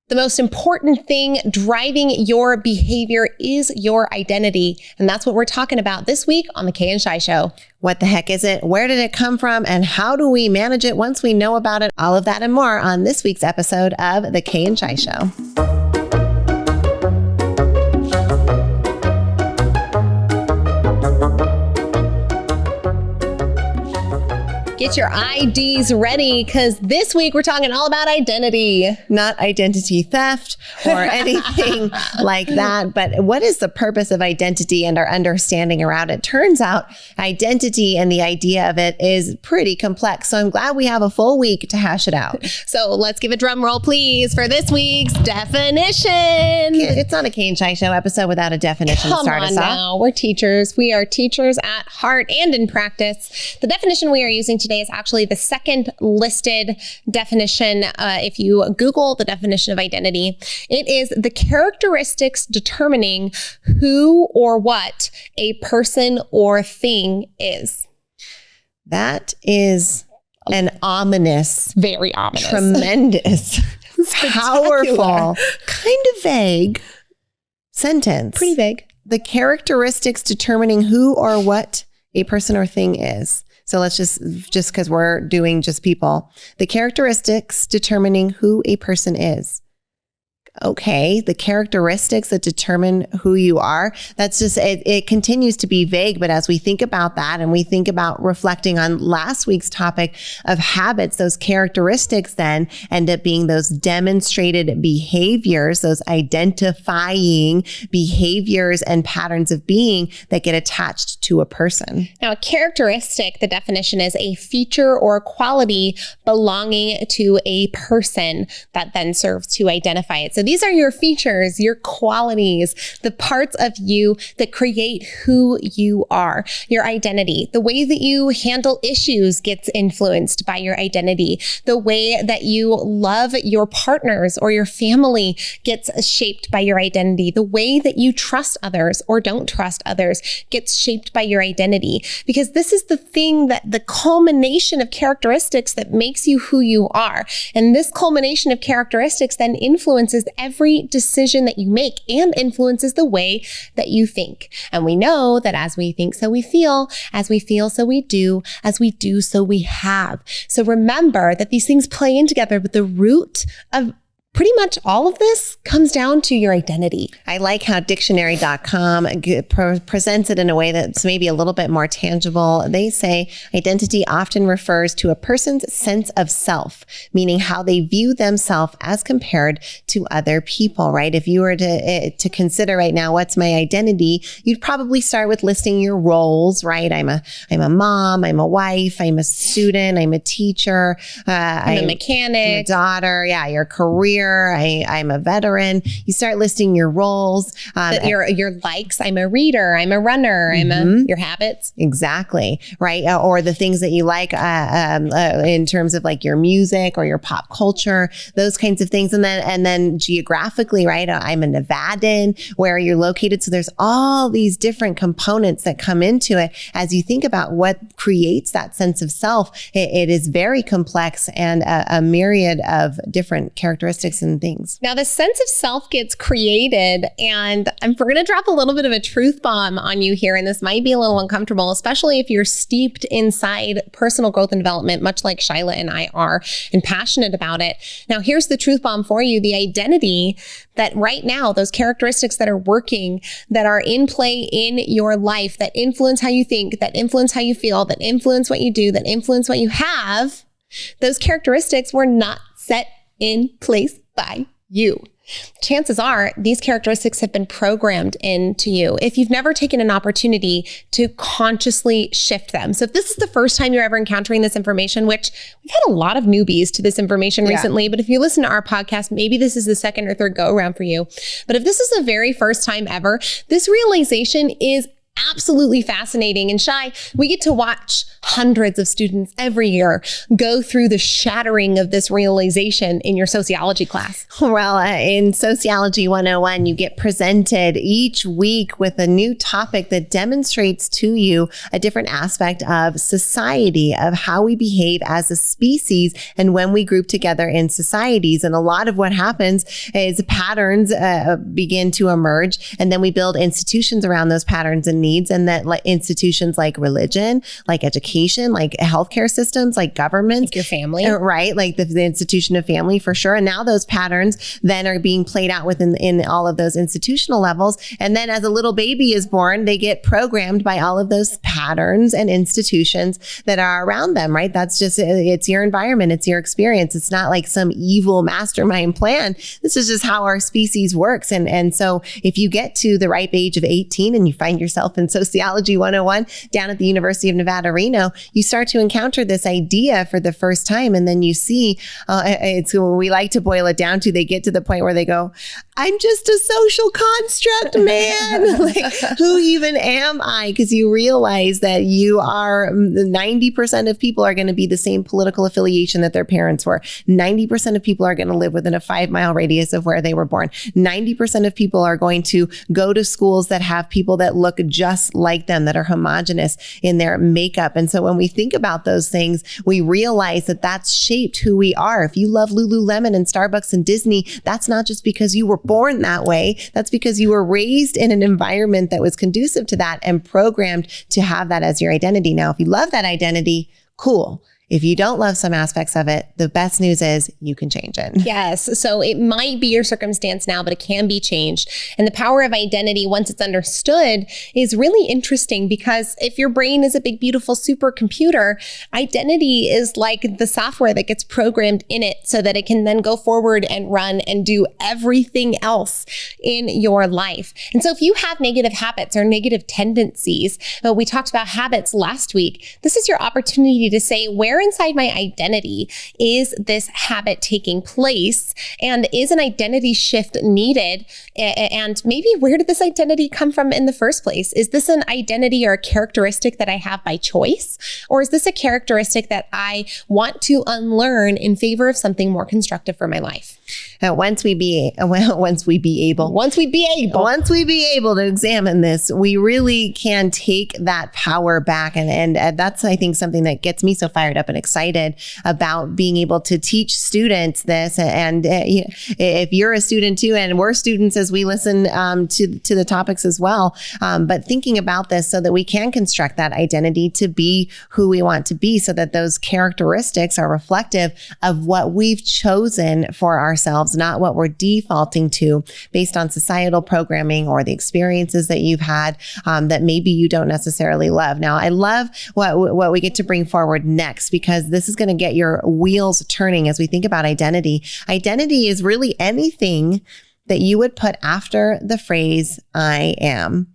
The most important thing driving your behavior is your identity. And that's what we're talking about this week on the Kay Shi Show. What the heck is it? Where did it come from? And how do we manage it once we know about it? All of that and more on this week's episode of the Kay Shi Show. Get your IDs ready because this week we're talking all about identity. Not identity theft or anything like that. But what is the purpose of identity and our understanding around it? Turns out identity and the idea of it is pretty complex. So I'm glad we have a full week to hash it out. So let's give a drum roll, please, for this week's definition. It's not a Kay Shi Show episode without a definition to start us off. Come on now. We're teachers. We are teachers at heart and in practice. The definition we are using today is actually the second listed definition. If you Google the definition of identity, it is the characteristics determining who or what a person or thing is. That is an ominous, very ominous, tremendous, powerful, kind of vague sentence. Pretty vague. The characteristics determining who or what a person or thing is. So let's just because we're doing just people, the characteristics determining who a person is. Okay, the characteristics that determine who you are, that's just, it continues to be vague. But as we think about that and we think about reflecting on last week's topic of habits, those characteristics then end up being those demonstrated behaviors, those identifying behaviors and patterns of being that get attached to a person. Now, a characteristic, the definition is a feature or quality belonging to a person that then serves to identify it. So these are your features, your qualities, the parts of you that create who you are, your identity. The way that you handle issues gets influenced by your identity. The way that you love your partners or your family gets shaped by your identity. The way that you trust others or don't trust others gets shaped by your identity. Because this is the thing that the culmination of characteristics that makes you who you are. And this culmination of characteristics then influences every decision that you make and influences the way that you think. And we know that as we think, so we feel, as we feel, so we do, as we do, so we have. So remember that these things play in together, but the root of pretty much all of this comes down to your identity. I like how dictionary.com presents it in a way that's maybe a little bit more tangible. They say identity often refers to a person's sense of self, meaning how they view themselves as compared to other people, right? If you were to consider right now, what's my identity? You'd probably start with listing your roles, right? I'm a mom, I'm a wife, I'm a student, I'm a teacher, I'm a mechanic, I'm a daughter, your career. I'm a veteran. You start listing your roles. Your likes. I'm a reader. I'm a runner. Your habits. Exactly. Right. Or the things that you like in terms of like your music or your pop culture, those kinds of things. And then geographically, right? I'm a Nevadan, where you're located. So there's all these different components that come into it. As you think about what creates that sense of self, it is very complex and a myriad of different characteristics and things. Now, the sense of self gets created, and we're going to drop a little bit of a truth bomb on you here, and this might be a little uncomfortable, especially if you're steeped inside personal growth and development, much like Shyla and I are, and passionate about it. Now, here's the truth bomb for you. The identity that right now, those characteristics that are working, that are in play in your life, that influence how you think, that influence how you feel, that influence what you do, that influence what you have, those characteristics were not set in place by you. Chances are these characteristics have been programmed into you if you've never taken an opportunity to consciously shift them. So if this is the first time you're ever encountering this information, which we've had a lot of newbies to this information recently, but if you listen to our podcast, maybe this is the second or third go around for you. But if this is the very first time ever, this realization is absolutely fascinating. And Shai, we get to watch hundreds of students every year go through the shattering of this realization in your sociology class. Well, in Sociology 101, you get presented each week with a new topic that demonstrates to you a different aspect of society, of how we behave as a species and when we group together in societies. And a lot of what happens is patterns begin to emerge, and then we build institutions around those patterns and needs, and that institutions like religion, like education, like healthcare systems, like governments, like your family, right? Like the institution of family for sure. And now those patterns then are being played out in all of those institutional levels. And then as a little baby is born, they get programmed by all of those patterns and institutions that are around them, right? That's just, it's your environment. It's your experience. It's not like some evil mastermind plan. This is just how our species works. And so if you get to the ripe age of 18 and you find yourself in Sociology 101 down at the University of Nevada, Reno, you start to encounter this idea for the first time. And then you see, it's we like to boil it down to, they get to the point where they go, I'm just a social construct, man. Like, who even am I? Because you realize that you are 90% of people are going to be the same political affiliation that their parents were. 90% of people are going to live within a 5-mile radius of where they were born. 90% of people are going to go to schools that have people that look just like them, that are homogenous in their makeup. And so when we think about those things, we realize that that's shaped who we are. If you love Lululemon and Starbucks and Disney, that's not just because you were born that way. That's because you were raised in an environment that was conducive to that and programmed to have that as your identity. Now, if you love that identity, cool. If you don't love some aspects of it, the best news is you can change it. Yes. So it might be your circumstance now, but it can be changed. And the power of identity, once it's understood, is really interesting, because if your brain is a big, beautiful supercomputer, identity is like the software that gets programmed in it so that it can then go forward and run and do everything else in your life. And so if you have negative habits or negative tendencies, we talked about habits last week, this is your opportunity to say, where inside my identity is this habit taking place? And is an identity shift needed? And maybe where did this identity come from in the first place? Is this an identity or a characteristic that I have by choice? Or is this a characteristic that I want to unlearn in favor of something more constructive for my life? Once we be able to examine this, we really can take that power back. And that's, I think, something that gets me so fired up and excited about being able to teach students this. And if you're a student too, and we're students as we listen to the topics as well, but thinking about this so that we can construct that identity to be who we want to be, so that those characteristics are reflective of what we've chosen for ourselves, not what we're defaulting to based on societal programming or the experiences that you've had that maybe you don't necessarily love. Now, I love what we get to bring forward next, because this is going to get your wheels turning as we think about identity. Identity is really anything that you would put after the phrase, I am.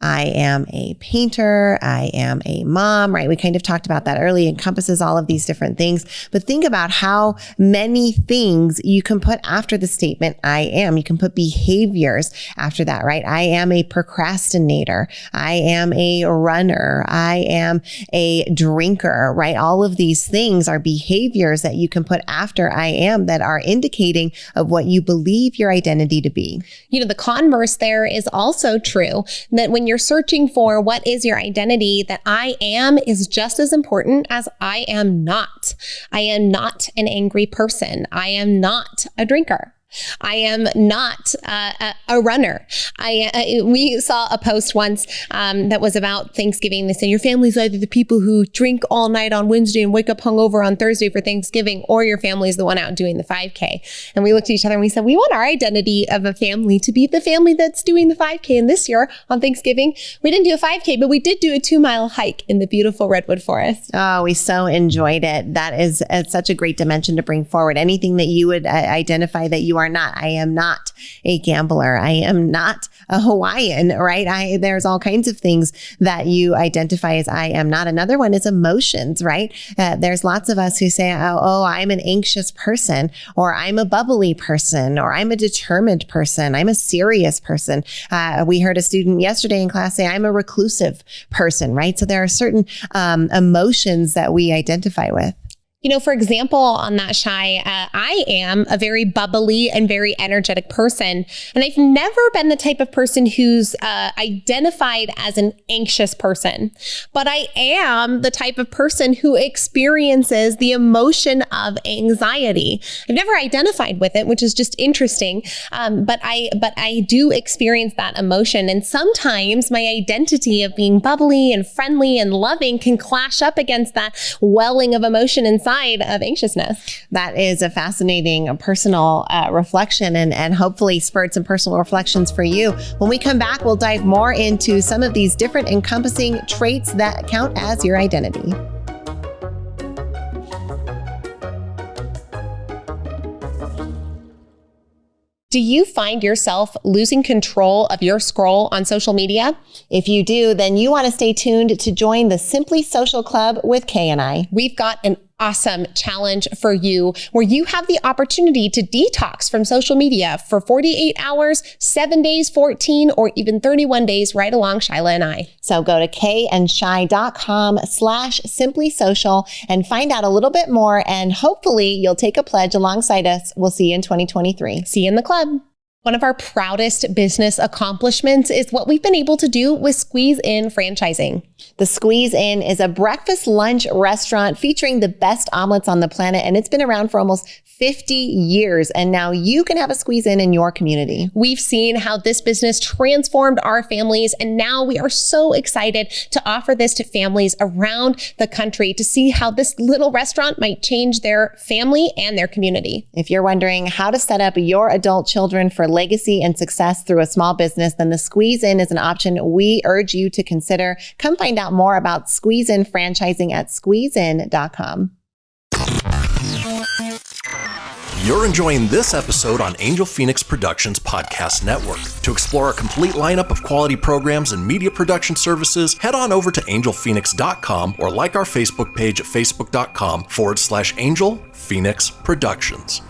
I am a painter. I am a mom, right? We kind of talked about that earlier. It encompasses all of these different things. But think about how many things you can put after the statement, I am. You can put behaviors after that, right? I am a procrastinator. I am a runner. I am a drinker, right? All of these things are behaviors that you can put after I am that are indicating of what you believe your identity to be. You know, the converse there is also true, that when you're searching for what is your identity, that I am is just as important as I am not. I am not an angry person. I am not a drinker. I am not a runner. We saw a post once that was about Thanksgiving. They said your family's either the people who drink all night on Wednesday and wake up hungover on Thursday for Thanksgiving, or your family's the one out doing the 5K. And we looked at each other and we said, we want our identity of a family to be the family that's doing the 5K. And this year on Thanksgiving, we didn't do a 5K, but we did do a 2-mile hike in the beautiful redwood forest. Oh, we so enjoyed it. That is such a great dimension to bring forward. Anything that you would identify that you are are not. I am not a gambler. I am not a Hawaiian, right? There's all kinds of things that you identify as I am not. Another one is emotions, right? There's lots of us who say, oh, I'm an anxious person, or I'm a bubbly person, or I'm a determined person. I'm a serious person. We heard a student yesterday in class say, I'm a reclusive person, right? So there are certain emotions that we identify with. For example, on that, Shai, I am a very bubbly and very energetic person. And I've never been the type of person who's identified as an anxious person. But I am the type of person who experiences the emotion of anxiety. I've never identified with it, which is just interesting. But I do experience that emotion. And sometimes my identity of being bubbly and friendly and loving can clash up against that welling of emotion inside of anxiousness. That is a fascinating personal reflection and hopefully spurred some personal reflections for you. When we come back, we'll dive more into some of these different encompassing traits that count as your identity. Do you find yourself losing control of your scroll on social media? If you do, then you want to stay tuned to join the Simply Social Club with Kay and I. We've got an awesome challenge for you where you have the opportunity to detox from social media for 48 hours, 7 days, 14, or even 31 days right along Shyla and I. So go to kayandshai.com/simplysocial and find out a little bit more, and hopefully you'll take a pledge alongside us. We'll see you in 2023. See you in the club. One of our proudest business accomplishments is what we've been able to do with Squeeze In franchising. The Squeeze In is a breakfast lunch restaurant featuring the best omelets on the planet, and it's been around for almost 50 years. And now you can have a Squeeze In your community. We've seen how this business transformed our families, and now we are so excited to offer this to families around the country to see how this little restaurant might change their family and their community. If you're wondering how to set up your adult children for legacy and success through a small business, then the Squeeze In is an option we urge you to consider. Come find out more about Squeeze In franchising at squeezein.com. You're enjoying this episode on Angel Phoenix Productions Podcast Network. To explore a complete lineup of quality programs and media production services, head on over to angelphoenix.com or like our Facebook page at facebook.com/Angel Phoenix Productions.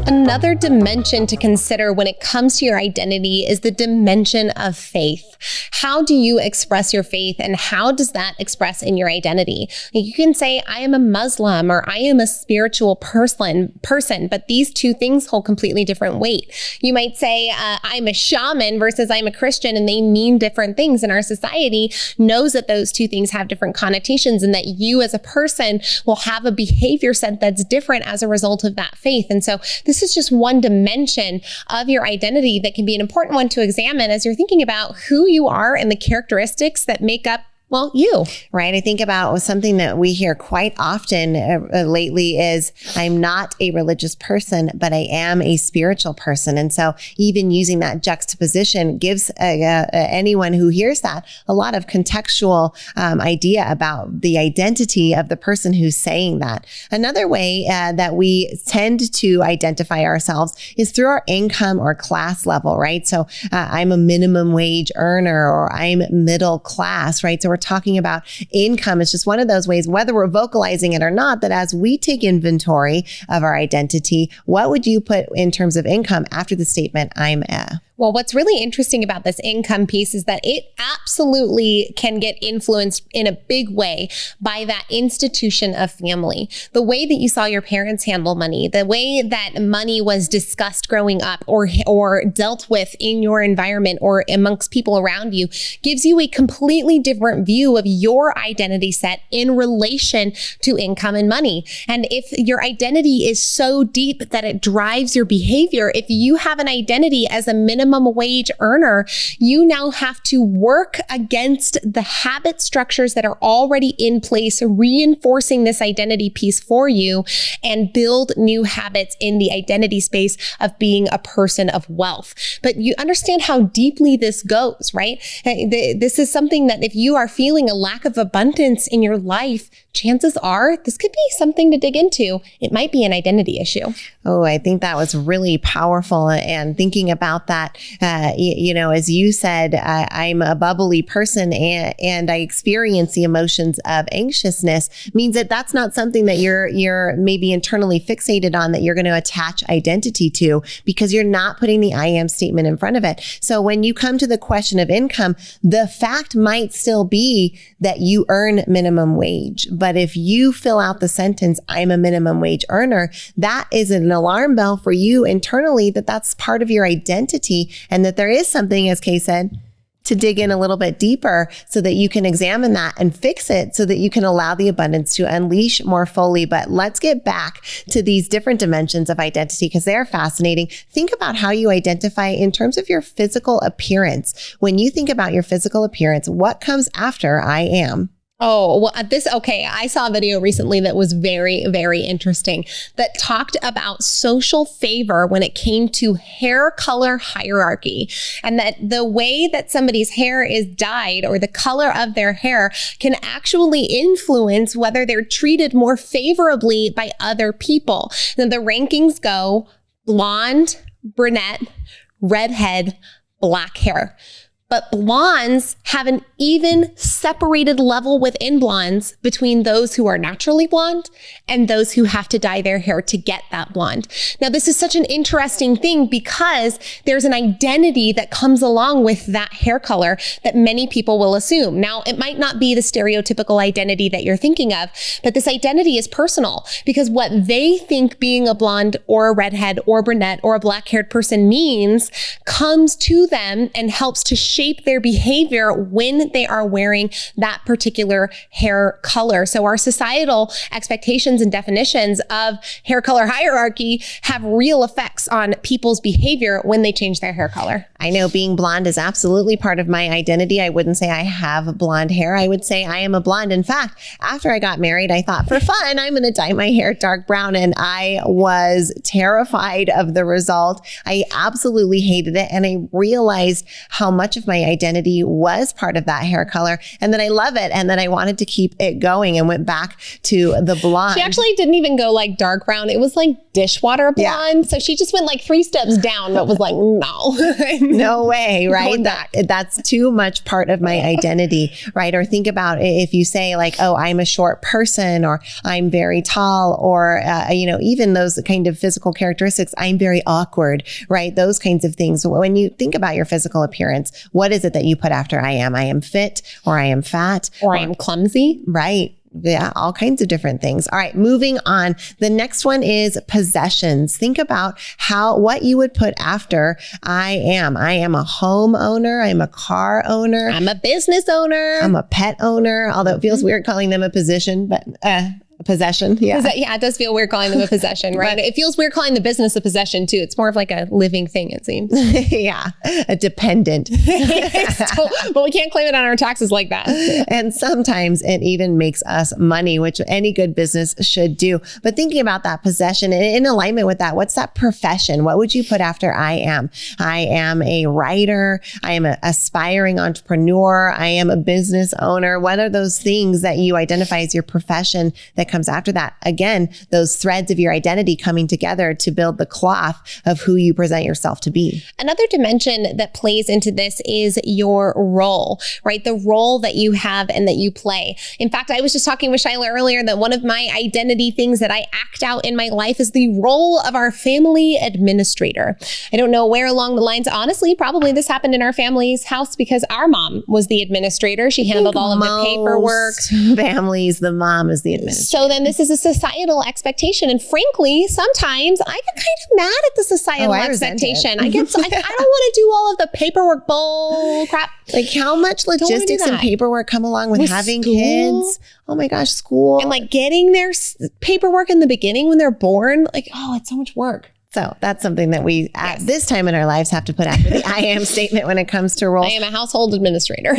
Another dimension to consider when it comes to your identity is the dimension of faith. How do you express your faith, and how does that express in your identity? You can say, I am a Muslim, or I am a spiritual person, but these two things hold completely different weight. You might say, I'm a shaman versus I'm a Christian, and they mean different things. And our society knows that those two things have different connotations, and that you as a person will have a behavior set that's different as a result of that faith. And so this is just one dimension of your identity that can be an important one to examine as you're thinking about who you are and the characteristics that make up, well, you. Right. I think about something that we hear quite often lately is, I'm not a religious person, but I am a spiritual person. And so even using that juxtaposition gives anyone who hears that a lot of contextual idea about the identity of the person who's saying that. Another way that we tend to identify ourselves is through our income or class level, right? So I'm a minimum wage earner, or I'm middle class, right? So we're talking about income. It's just one of those ways, whether we're vocalizing it or not, that as we take inventory of our identity, what would you put in terms of income after the statement, I'm a? Well, what's really interesting about this income piece is that it absolutely can get influenced in a big way by that institution of family. The way that you saw your parents handle money, the way that money was discussed growing up or dealt with in your environment or amongst people around you, gives you a completely different view of your identity set in relation to income and money. And if your identity is so deep that it drives your behavior, if you have an identity as a minimum wage earner, you now have to work against the habit structures that are already in place, reinforcing this identity piece for you, and build new habits in the identity space of being a person of wealth. But you understand how deeply this goes, right? This is something that if you are feeling a lack of abundance in your life, chances are this could be something to dig into. It might be an identity issue. Oh, I think that was really powerful. And thinking about that, as you said, I'm a bubbly person and I experience the emotions of anxiousness, means that that's not something that you're maybe internally fixated on, that you're going to attach identity to, because you're not putting the I am statement in front of it. So when you come to the question of income, the fact might still be that you earn minimum wage. But if you fill out the sentence, I'm a minimum wage earner, that is an alarm bell for you internally that that's part of your identity, and that there is something, as Kay said, to dig in a little bit deeper so that you can examine that and fix it so that you can allow the abundance to unleash more fully. But let's get back to these different dimensions of identity because they're fascinating. Think about how you identify in terms of your physical appearance. When you think about your physical appearance, what comes after I am? Oh, well, I saw a video recently that was very, very interesting that talked about social favor when it came to hair color hierarchy, and that the way that somebody's hair is dyed or the color of their hair can actually influence whether they're treated more favorably by other people. Now, the rankings go blonde, brunette, redhead, black hair. But blondes have an even separated level within blondes between those who are naturally blonde and those who have to dye their hair to get that blonde. Now, this is such an interesting thing because there's an identity that comes along with that hair color that many people will assume. Now, it might not be the stereotypical identity that you're thinking of, but this identity is personal because what they think being a blonde or a redhead or brunette or a black-haired person means comes to them and helps to shape their behavior when they are wearing that particular hair color. So our societal expectations and definitions of hair color hierarchy have real effects on people's behavior when they change their hair color. I know being blonde is absolutely part of my identity. I wouldn't say I have blonde hair. I would say I am a blonde. In fact, after I got married, I thought for fun, I'm going to dye my hair dark brown. And I was terrified of the result. I absolutely hated it. And I realized how much of my identity was part of that hair color and that I love it and that I wanted to keep it going and went back to the blonde. She actually didn't even go like dark brown. It was like dishwater blonde. Yeah. So she just went like 3 steps down, but was like, no way, right? That's too much part of my identity, right? Or think about if you say like, oh, I'm a short person or I'm very tall or, even those kind of physical characteristics, I'm very awkward, right? Those kinds of things. When you think about your physical appearance, what is it that you put after I am? I am fit or I am fat or I am clumsy. Right. Yeah, all kinds of different things. All right, moving on. The next one is possessions. Think about what you would put after I am. I am a homeowner. I'm a car owner. I'm a business owner. I'm a pet owner, although it feels weird calling them a position, but a possession. Yeah. It does feel weird calling them a possession, right? It feels weird calling the business a possession too. It's more of like a living thing, it seems. Yeah. A dependent. But we can't claim it on our taxes like that. And sometimes it even makes us money, which any good business should do. But thinking about that possession and in alignment with that, what's that profession? What would you put after I am? I am a writer. I am an aspiring entrepreneur. I am a business owner. What are those things that you identify as your profession that comes after that? Again, those threads of your identity coming together to build the cloth of who you present yourself to be. Another dimension that plays into this is your role, right? The role that you have and that you play. In fact, I was just talking with Shyla earlier that one of my identity things that I act out in my life is the role of our family administrator. I don't know where along the lines, honestly, probably this happened in our family's house because our mom was the administrator. She handled all of the paperwork. Families, the mom is the administrator. So then this is a societal expectation. And frankly, sometimes I get kind of mad at the societal expectation. I don't want to do all of the paperwork bull crap. Like how much logistics and paperwork come along with having kids? Oh my gosh, school. And like getting their paperwork in the beginning when they're born. Like, oh, it's so much work. So that's something that we, at this time in our lives, have to put after the I am statement when it comes to roles. I am a household administrator.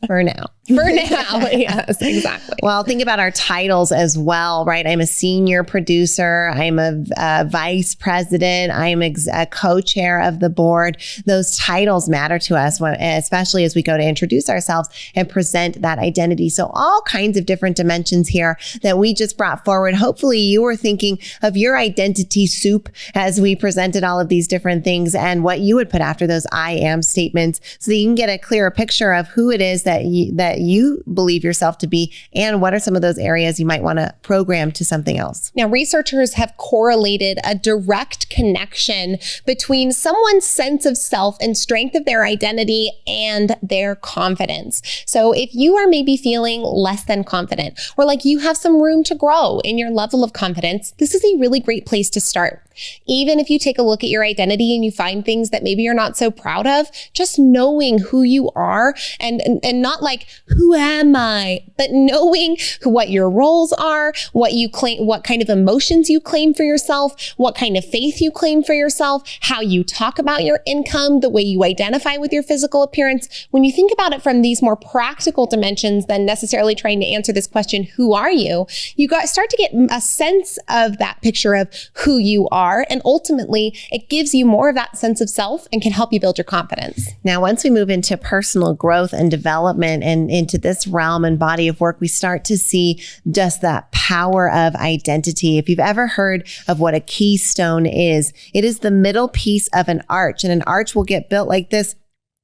For now. For now, yes, exactly. Well, think about our titles as well, right? I'm a senior producer. I'm a vice president. I'm a co-chair of the board. Those titles matter to us, especially as we go to introduce ourselves and present that identity. So all kinds of different dimensions here that we just brought forward. Hopefully you were thinking of your identity soup as we presented all of these different things and what you would put after those I am statements so that you can get a clearer picture of who it is that you believe yourself to be and what are some of those areas you might want to program to something else. Now, researchers have correlated a direct connection between someone's sense of self and strength of their identity and their confidence. So if you are maybe feeling less than confident or like you have some room to grow in your level of confidence, this is a really great place to start. Even if you take a look at your identity and you find things that maybe you're not so proud of, just knowing who you are and not like, who am I? But knowing what your roles are, what you claim, what kind of emotions you claim for yourself, what kind of faith you claim for yourself, how you talk about your income, the way you identify with your physical appearance. When you think about it from these more practical dimensions than necessarily trying to answer this question, who are you? You start to get a sense of that picture of who you are. And ultimately, it gives you more of that sense of self and can help you build your confidence. Now, once we move into personal growth and development and into this realm and body of work, we start to see just that power of identity. If you've ever heard of what a keystone is, it is the middle piece of an arch, and an arch will get built like this.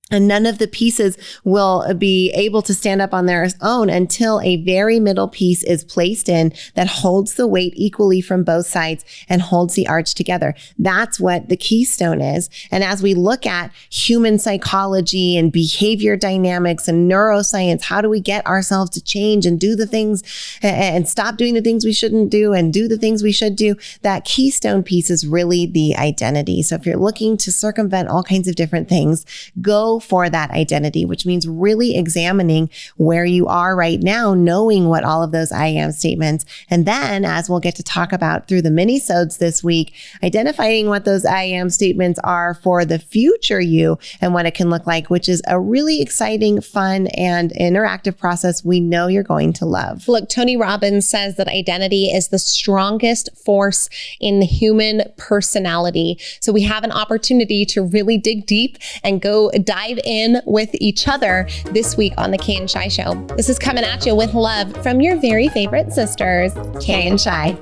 And none of the pieces will be able to stand up on their own until a very middle piece is placed in that holds the weight equally from both sides and holds the arch together. That's what the keystone is. And as we look at human psychology and behavior dynamics and neuroscience, how do we get ourselves to change and do the things and stop doing the things we shouldn't do and do the things we should do? That keystone piece is really the identity. So if you're looking to circumvent all kinds of different things, go for that identity, which means really examining where you are right now, knowing what all of those I am statements. And then, as we'll get to talk about through the minisodes this week, identifying what those I am statements are for the future you and what it can look like, which is a really exciting, fun, and interactive process we know you're going to love. Look, Tony Robbins says that identity is the strongest force in the human personality. So we have an opportunity to really dig deep and go dive in with each other this week on the Kay Shi Show. This is coming at you with love from your very favorite sisters, Kay and Shi.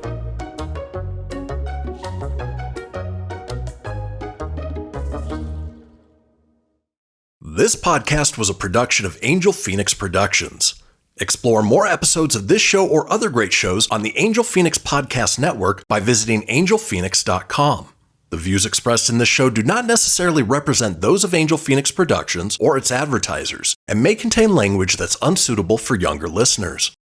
This podcast was a production of Angel Phoenix Productions. Explore more episodes of this show or other great shows on the Angel Phoenix Podcast Network by visiting angelphoenix.com. The views expressed in this show do not necessarily represent those of Angel Phoenix Productions or its advertisers and may contain language that's unsuitable for younger listeners.